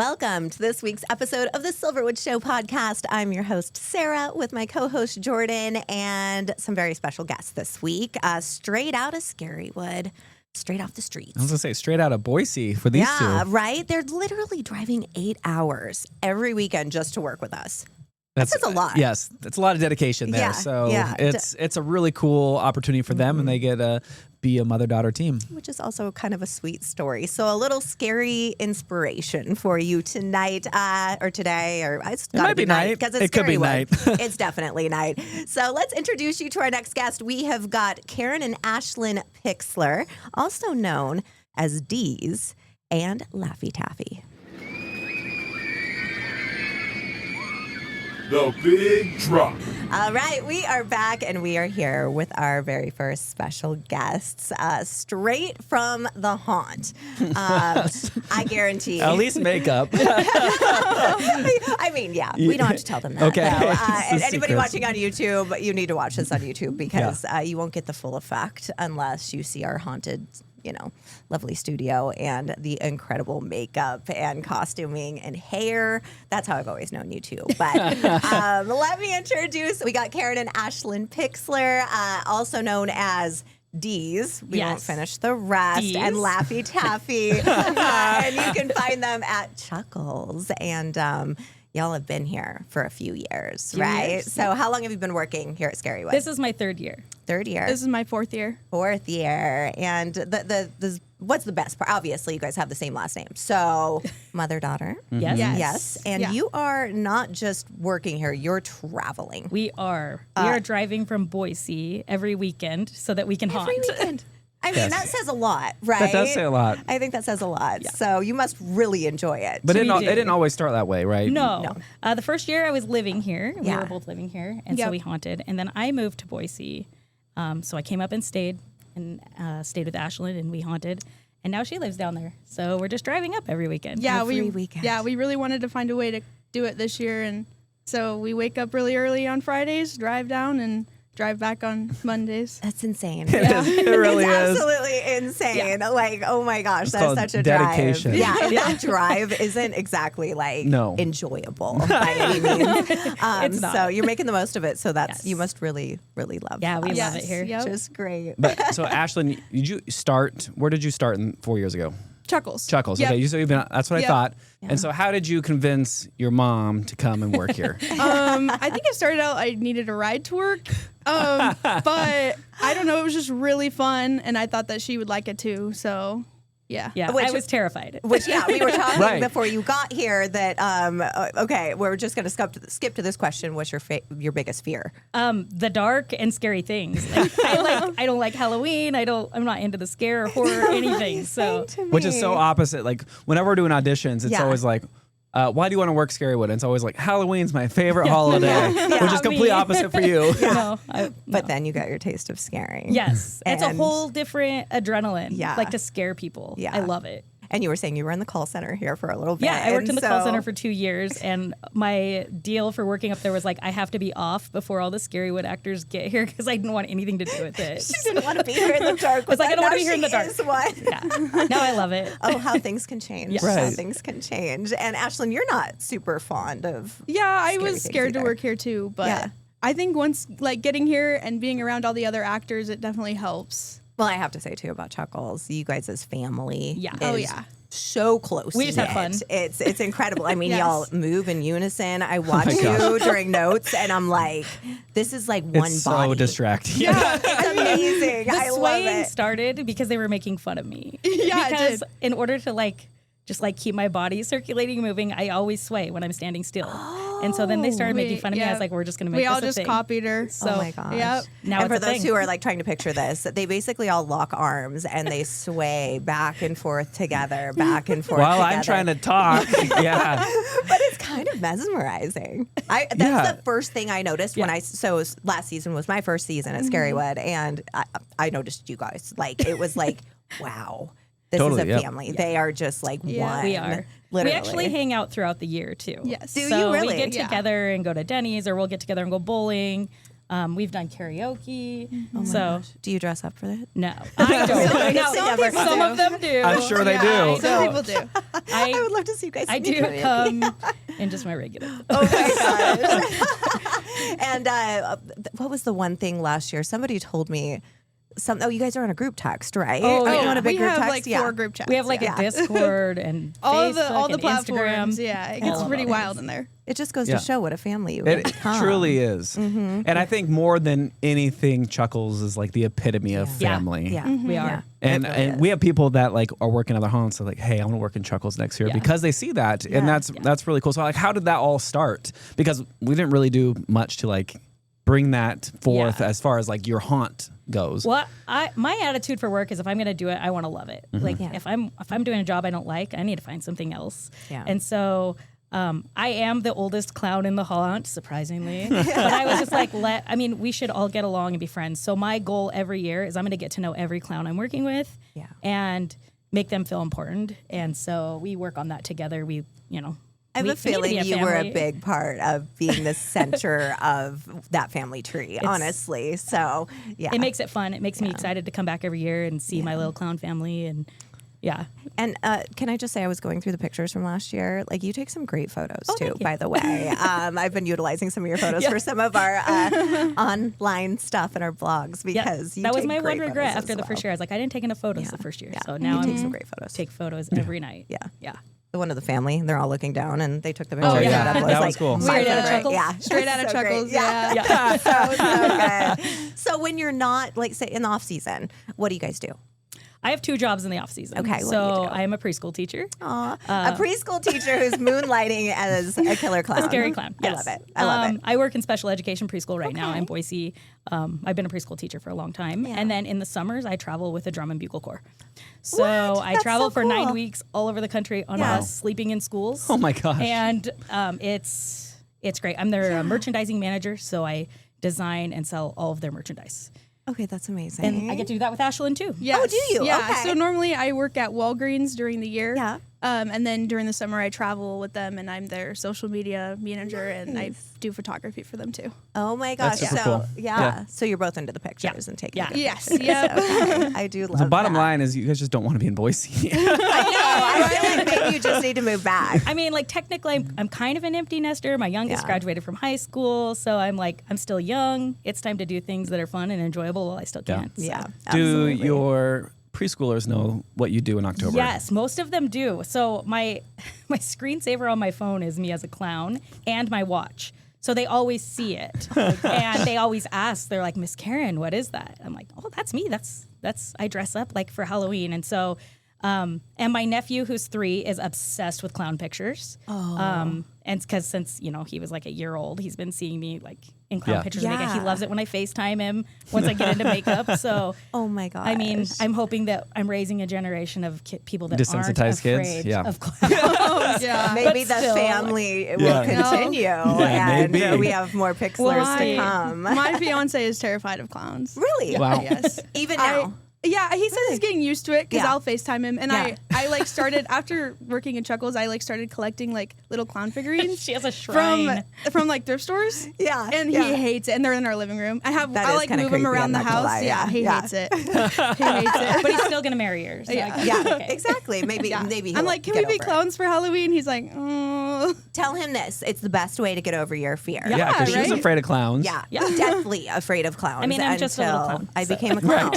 Welcome to this week's episode of the Silverwood Show podcast. I'm your host, Sara, with my co-host, Jordan, and some very special guests this week. Straight out of Scarywood, straight off the streets. I was going to say, straight out of Boise for these two. Yeah, right? They're literally driving 8 hours every weekend just to work with us. That's a lot. Yes, it's a lot of dedication there. It's a really cool opportunity for them, and they get to be a mother-daughter team. Which is also kind of a sweet story. So a little scary inspiration for you tonight, or today, or it's got to be night. Because it could be night. It's definitely night. So let's introduce you to our next guest. We have got Karen and Ashlyn Pixler, also known as Deez and Laffy Taffy. The Big Drop. All right, we are back, and we are here with our very first special guests, straight from the haunt. I guarantee. At least makeup. I mean, yeah, we don't have to tell them that. Okay. And anybody watching on YouTube, you need to watch this on YouTube because you won't get the full effect unless you see our haunted, lovely studio and the incredible makeup and costuming and hair. That's how I've always known you too. But let me introduce, we got Karen and Ashlyn Pixler, also known as Deez. We won't finish the rest. Deez. And Laffy Taffy. And you can find them at Chuckles. And y'all have been here for a few years, right? So how long have you been working here at Scarywood? This is my third year. Third year. This is my fourth year. Fourth year. And what's the best part? Obviously, you guys have the same last name. So mother-daughter. Yes. Yes. And you are not just working here, you're traveling. We are. We are driving from Boise every weekend so that we can haunt. Every weekend. I mean, that says a lot, right? That does say a lot. I think that says a lot. Yeah. So you must really enjoy it. But it didn't always start that way, right? No. The first year I was living here. We were both living here. And so we haunted. And then I moved to Boise. So I came up and stayed with Ashlyn, and we haunted. And now she lives down there. So we're just driving up every weekend. Yeah, every weekend. Yeah, we really wanted to find a way to do it this year. And so we wake up really early on Fridays, drive down, and drive back on Mondays. That's insane. It really is. Absolutely insane. Yeah. Like, oh my gosh, It's that's such a dedication. drive. Yeah, and that drive isn't exactly enjoyable by any means. It's not. So you're making the most of it. So that's you must really, really love. Yeah, we us. love it here. Yep. Which is great. But so Ashlyn, where did you start 4 years ago? Chuckles. Chuckles. Yep. Okay, so you've been. That's what I thought. Yeah. And so, how did you convince your mom to come and work here? I think it started out I needed a ride to work, but I don't know. It was just really fun, and I thought that she would like it too. So. Yeah. I was terrified. We were talking before you got here that, okay, we're just going to skip to this question. What's your biggest fear? The dark and scary things. Like, I don't like Halloween. I'm not into the scare or horror or anything. So, which is so opposite. Like whenever we're doing auditions, it's always like, why do you want to work Scarywood? And it's always like, Halloween's my favorite holiday, which is complete opposite for you. But then you got your taste of scaring. Yes. It's a whole different adrenaline. Yeah. Like to scare people. Yeah. I love it. And you were saying you were in the call center here for a little bit. Yeah, I worked in the call center for 2 years, and my deal for working up there was like, I have to be off before all the Scarywood actors get here because I didn't want anything to do with it. She didn't want to be here in the dark. I was like, I don't want to be here in the dark. Yeah. Now I love it. Oh, how things can change. Yes. Right. How things can change. And Ashlyn, you're not super fond of I was scared to work here too, but I think once getting here and being around all the other actors, it definitely helps. Well, I have to say too about Chuckles, you guys as family. Yeah. So close. We just have fun. It's incredible. I mean, y'all move in unison. I watch you during notes, and I'm like, this is like one it's body. so distracting. Yeah, it's amazing. The I love swaying it. started because they were making fun of me. Yeah, because in order to just keep my body circulating and moving, I always sway when I'm standing still. And so then they started making fun of me. I was like, we're just going to make this a thing. We all just copied her. So, oh my gosh. Yep. Now and for it's a those thing. who are trying to picture this, they basically all lock arms and they sway back and forth together, back and forth While together. I'm trying to talk. Yeah. But it's kind of mesmerizing. That's the first thing I noticed when last season was my first season at Scarywood, and I noticed you guys. It was like, wow. This is a family. Yep. They are just like one. We are. Literally. We actually hang out throughout the year too. Yes. Do so you really? we get together and go to Denny's, or we'll get together and go bowling. We've done karaoke. Oh my gosh. Do you dress up for that? No, I don't. I know some of them do. I'm sure they do. Some people do. I would love to see you guys. I do karaoke. come in just my regular. Oh my gosh. And what was the one thing last year? Somebody told me. You guys are on a group text, right? Oh, are you yeah. on a big We group have text? like 4 group chats. We have like a Discord and all Facebook the and platforms. Instagram. Yeah, it gets pretty wild in there. It just goes to show what a family you It become. truly is. And I think more than anything, Chuckles is like the epitome of family. Yeah, We are. And we have people that like are working other homes, so like, hey, I want to work in Chuckles next year because they see that, and that's really cool. So like, how did that all start? Because we didn't really do much to like bring that forth as far as like your haunt goes. Well, my attitude for work is if I'm going to do it, I want to love it. Like if I'm doing a job I don't like, I need to find something else. Yeah. And so I am the oldest clown in the haunt, surprisingly. But I was just like, we should all get along and be friends. So my goal every year is I'm going to get to know every clown I'm working with and make them feel important. And so we work on that together. I have a feeling you were a big part of being the center of that family tree, honestly. So, yeah. It makes it fun. It makes me excited to come back every year and see my little clown family. And And can I just say, I was going through the pictures from last year. Like, you take some great photos, too, by the way. I've been utilizing some of your photos for some of our online stuff in our blogs because that was my one regret after the first year. I was like, I didn't take enough photos the first year. So now you I'm take some great photos. Take photos every night. Yeah. The one of the family, they're all looking down, and they took the picture. That was cool. Straight out of Chuckles. Chuckles. Straight out of Chuckles. Yeah. So good. So when you're not, like, say, in the off season, what do you guys do? I have 2 jobs in the off season. Okay, what do so you do? I am a preschool teacher. A preschool teacher who's moonlighting as a killer clown. A scary clown. Yes. I love it. I work in special education preschool right now in Boise. I've been a preschool teacher for a long time. Yeah. And then in the summers, I travel with a drum and bugle corps. So I That's travel so for 9 cool. weeks all over the country on bus, sleeping in schools. Oh my gosh. And it's great. I'm their merchandising manager, so I design and sell all of their merchandise. Okay, that's amazing. And I get to do that with Ashlyn too. Yes. Oh, do you? Yeah. Okay. So normally I work at Walgreens during the year. Yeah. And then during the summer I travel with them and I'm their social media manager and I do photography for them too. Oh my gosh. That's super So, cool. yeah. So you're both into the pictures and taking good Yes. pictures. Yep. Okay. I do love The bottom that. line is you guys just don't want to be in Boise. I know. I feel like maybe you just need to move back. I mean, like technically, I'm kind of an empty nester. My youngest graduated from high school, so I'm still young. It's time to do things that are fun and enjoyable while I still can. So. Yeah. Do Absolutely. your preschoolers know what you do in October? Yes, most of them do. So my screensaver on my phone is me as a clown and my watch. So they always see it, and they always ask. They're like, "Miss Karen, what is that?" I'm like, "Oh, that's me. That's I dress up like for Halloween." And so, and my nephew, who's 3, is obsessed with clown pictures. And because since he was like a year old, he's been seeing me like in clown pictures. And makeup. He loves it when I FaceTime him once I get into makeup. So, oh my gosh. I mean, I'm hoping that I'm raising a generation of people that aren't Desensitized afraid kids? of clowns. Yeah. Maybe But the still, family will continue, and maybe. we have more Pixlers to come. My fiance is terrified of clowns. Really? Wow. Yes. Even now. Yeah, he says he's getting used to it because Yeah. I'll FaceTime him. And Yeah. I like started, after working in Chuckles, I like started collecting like little clown figurines. She has a shrine. From like thrift stores. Yeah, And yeah. he hates it. And they're in our living room. That I is like kinda move him creepy, around I'm the not gonna house. lie, Yeah, he yeah. hates it. He hates it. But he's still gonna marry her. So Yeah. Yeah, exactly. Maybe Yeah. maybe I'm he'll like, can get we be over it. clowns for Halloween? He's like, oh. Tell him this. It's the best way to get over your fear. Yeah, because she was right? afraid of clowns. Yeah, deathly afraid of clowns. I mean, I'm just a little until clown, I so. became a clown,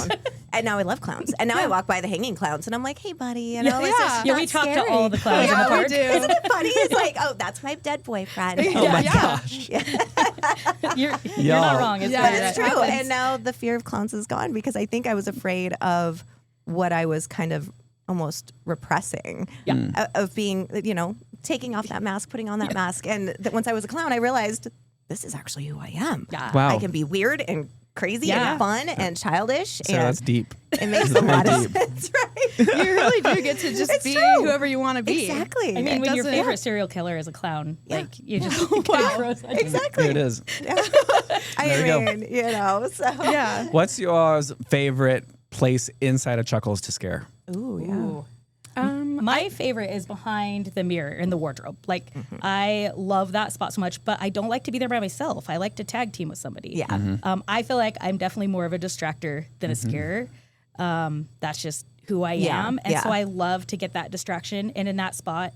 and now I love clowns. And now I walk by the hanging clowns, and I'm like, "Hey, buddy, you know, it's just Yeah, not we talk to scary." all the clowns in Yeah, the we park. do. Isn't it funny? It's like, oh, that's my dead boyfriend. Oh my Yeah. gosh. You're Y'all. not wrong. It's Yeah, But very it's right. true. And now the fear of clowns is gone because I think I was afraid of what I was kind of almost repressing of being, taking off that mask, putting on that mask. And once I was a clown, I realized this is actually who I am. Yeah. Wow. I can be weird and crazy Yeah. and fun and childish. So and that's deep. it makes a lot of deep. sense, right? You really do get to just It's be true. whoever you want to be. Exactly. I mean, when your doesn't- favorite serial killer is a clown, like you just Exactly. There it is. I There you go. mean, so. Yeah. What's your favorite place inside of Chuckles to scare? Ooh, yeah. My favorite is behind the mirror in the wardrobe. Like, I love that spot so much, but I don't like to be there by myself. I like to tag team with somebody. Yeah. I feel like I'm definitely more of a distractor than a scarer. That's just who I am. And so I love to get that distraction. And in that spot,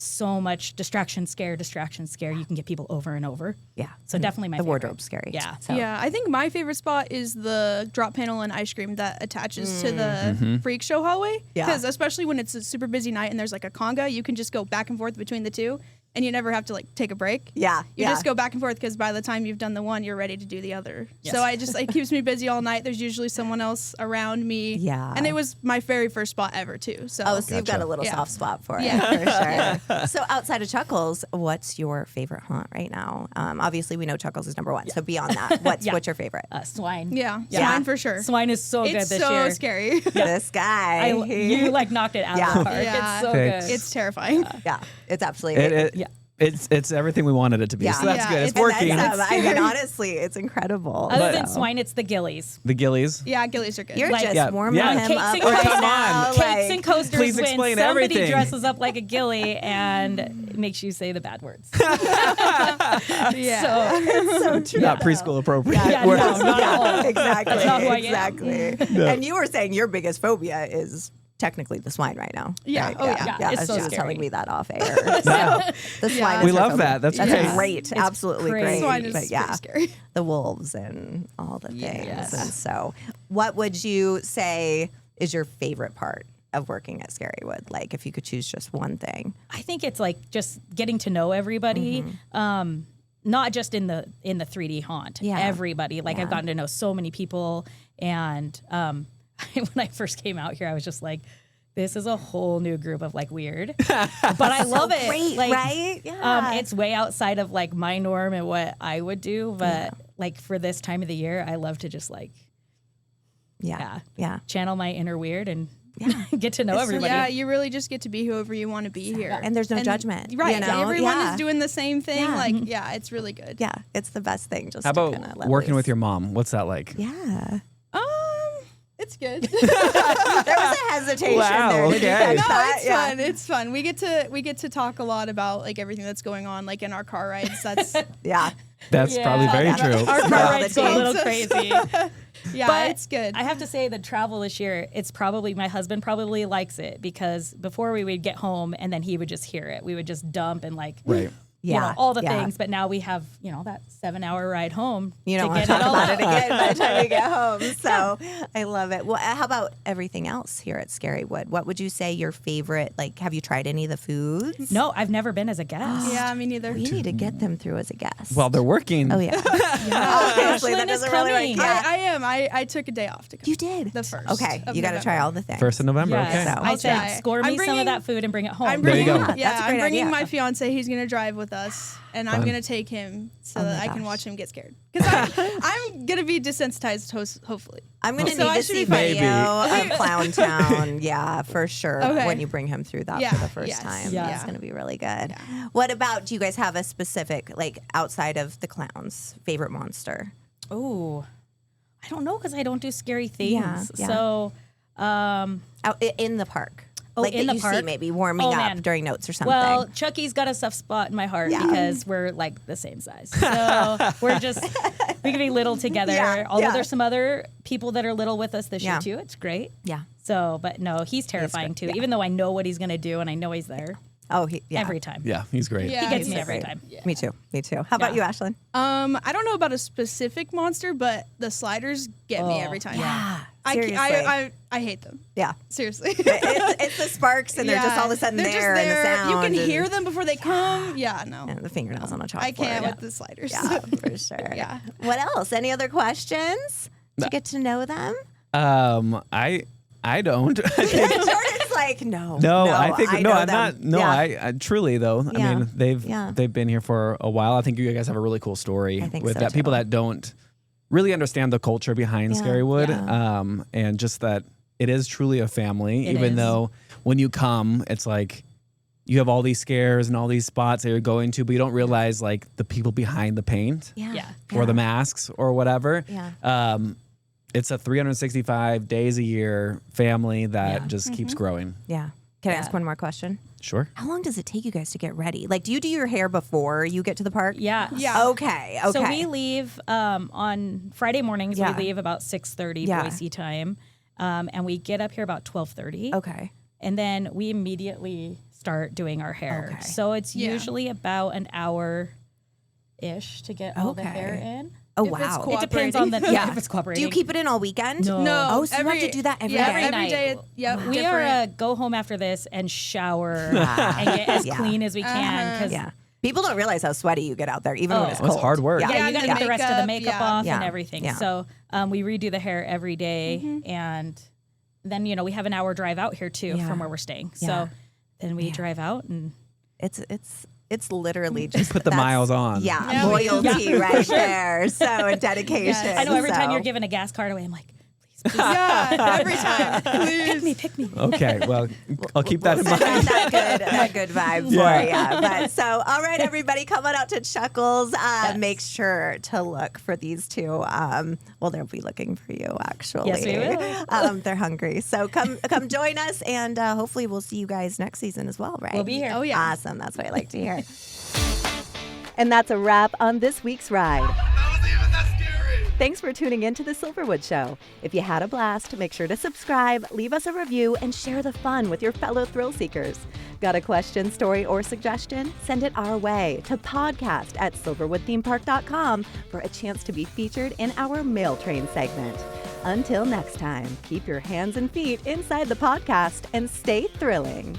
so much distraction, scare. You can get people over and over. Yeah. So definitely my the favorite. wardrobe's scary. Yeah. So. Yeah, I think my favorite spot is the drop panel and ice cream that attaches to the freak show hallway. Yeah. Because especially when it's a super busy night and there's like a conga, you can just go back and forth between the two. And you never have to like take a break. Yeah. You just go back and forth because by the time you've done the one, you're ready to do the other. Yes. So it keeps me busy all night. There's usually someone else around me. Yeah. And it was my very first spot ever too. So So you've got a little soft spot for it, Yeah. for sure. So outside of Chuckles, what's your favorite haunt right now? Obviously, we know Chuckles is number one. So beyond that, what's your favorite? Swine. Yeah, Yeah. Swine for sure. Swine is so good It's this so year. scary. This guy. You like knocked it out of the park. Yeah. It's so Thanks. good. It's terrifying. Yeah, it's absolutely It's everything we wanted it to be. Yeah. So that's Yeah, good. It's it's- working. And that's, I mean, honestly, it's incredible. Other So. than swine, it's the gillies. The gillies. Yeah, gillies are good. You're Like- just Yeah. warming Yeah. him Cakes up and right coasters. now. Cakes like- and coasters Please when explain somebody everything. dresses up like a gilly and makes you say the bad words. Yeah. So It's so true. Not preschool appropriate. Yeah, words. no, not at all. Exactly. That's not who I am. Exactly. And you were saying your biggest phobia is technically the swine right now. Yeah. Right? Oh, yeah. Yeah, it's she so was scary. telling me that off air. So the swine. We is her love phobia. that. That's That's great. great. Absolutely crazy. great. Swine is But yeah, pretty scary. the wolves and all the things. Yes. And so, what would you say is your favorite part of working at Scarywood? Like, if you could choose just one thing. I think it's like just getting to know everybody. Not just in the 3D haunt. Yeah. Everybody. Like Yeah. I've gotten to know so many people, and when I first came out here, I was just like, this is a whole new group of like weird, but I love it. Great, Like, right? Yeah. it's way outside of like my norm and what I would do, but like for this time of the year, I love to just like yeah. Yeah. channel my inner weird and get to know It's so- everybody. Yeah, you really just get to be whoever you want to be here. And there's no judgment, Right. you know? Everyone Yeah. is doing the same thing. Yeah. Like, yeah, it's really good. Yeah, it's the best thing. Just How to about kinda let working loose. with your mom? What's that like? Yeah. It's good. There was a hesitation Wow, there. Did you okay. catch No, that? it's Yeah. fun. It's fun. We get to talk a lot about like everything that's going on, like in our car rides. That's Yeah. That's probably very Yeah. true. Our All car the rides go a little teams. crazy. yeah, But it's good. I have to say the travel this year, it's probably, my husband probably likes it because before we would get home and then he would just hear it. We would just dump and like, Right. you Yeah. know, all the Yeah. things. But now we have, you know, that 7-hour ride home You don't to want get to talk it all about out. it again by the time you get home. So I love it. Well, how about everything else here at Scarywood? What would you say your favorite, like, have you tried any of the foods? No, I've never been as a guest. yeah, me neither. You need to get them through as a guest. Well, they're working. oh, yeah. Obviously, that Ashlyn is doesn't really coming. work. Yeah. I am. I took a day off to come. You did. The first Okay. of You got to try November. all the things. 1st of November. Yes. Okay. So- I I'll said, try. score I'm me some bringing- of that food and bring it home. I'm There you bringing, go. Yeah, That's a great I'm bringing idea. my fiance. He's gonna drive with us, and I'm Fun. gonna take him so Oh that my I can gosh. watch him get scared. Because I'm gonna be desensitized, hopefully. I'm going to So need I to should see be fine. video of Clown Town. Yeah, for sure. Okay. When you bring him through that Yeah, for the first yes, time. yeah. That's going to be really good. What about, do you guys have a specific, like, outside of the clowns, favorite monster? Oh, I don't know because I don't do scary things. Yeah, yeah. So, Out in the park. Oh, like in that the you see park? maybe warming Oh, up man. during notes or something. well, Chucky's got a soft spot in my heart Yeah. because we're like the same size. So we can be little together. Yeah, Although yeah. there's some other people that are little with us this Yeah. year too. It's great. yeah. So, but no, he's terrifying too. yeah. Even though I know what he's going to do and I know he's there Oh, yeah. every time. Yeah, he's great. Yeah, He gets he's me every great. time. Me too. Me too. How about you, Yeah. Ashlyn? I don't know about a specific monster, but the sliders get me Oh, every time. Yeah. I, Seriously. I hate them. yeah. Seriously. It's the sparks and they're just all of a sudden They're there, just and the there. sound. You can and, hear them before they come. Yeah, no. and the fingernails on a chalkboard. I can't with the sliders. Yeah, for sure. Yeah. What else? Any other questions to get to know them? I don't. Jordan's like, no. I think I no. know I'm them. not. No, Yeah. I truly though. Yeah. I mean, they've been here for a while. I think you guys have a really cool story I think with so, that. People too. that don't really understand the culture behind Yeah, Scarywood, yeah. and just that it is truly a family. It even is. though when you come, it's like you have all these scares and all these spots that you're going to, but you don't realize like the people behind the paint Yeah. Yeah. or the masks or whatever. Yeah. It's a 365 days a year family that Yeah. just keeps growing. Yeah. Can I ask one more question? Sure. How long does it take you guys to get ready? Like, do you do your hair before you get to the park? Yeah. Okay. So we leave on Friday mornings. Yeah. We leave about 6:30 Boise time, and we get up here about 12:30. Okay. And then we immediately start doing our hair. Okay. So it's usually about an hour-ish to get all the hair in. Oh, If it's wow. It depends on the if it's cooperating. Do you keep it in all weekend? No. Oh, so you have to do that every day. Every night. day. Yep. We are go home after this and shower and get as clean as we can. Cause Yeah. People don't realize how sweaty you get out there, even when it's It's cold. hard work. Yeah, you got to get the rest of the makeup off Yeah. and everything. Yeah. So we redo the hair every day, and then we have an hour drive out here too from where we're staying. Yeah. So then we drive out, and It's literally just Put the miles on. Yeah, loyalty right there. So dedication. Yes. I know every time So- you're giving a gas card away, I'm like, please, Yeah, every time. Please. pick me. Okay. Well, I'll keep that in Send mind. out that good vibe for you. But so, all right, everybody, come on out to Chuckles. Make sure to look for these two. Well, they'll be looking for you, actually. Yes, we will. They're hungry. So come join us, and hopefully we'll see you guys next season as well, right? We'll be here. Oh, yeah. Awesome. That's what I like to hear. And that's a wrap on this week's ride. Thanks for tuning in to the Silverwood Show. If you had a blast, make sure to subscribe, leave us a review, and share the fun with your fellow thrill seekers. Got a question, story, or suggestion? Send it our way to podcast@silverwoodthemepark.com for a chance to be featured in our Mail Train segment. Until next time, keep your hands and feet inside the podcast and stay thrilling.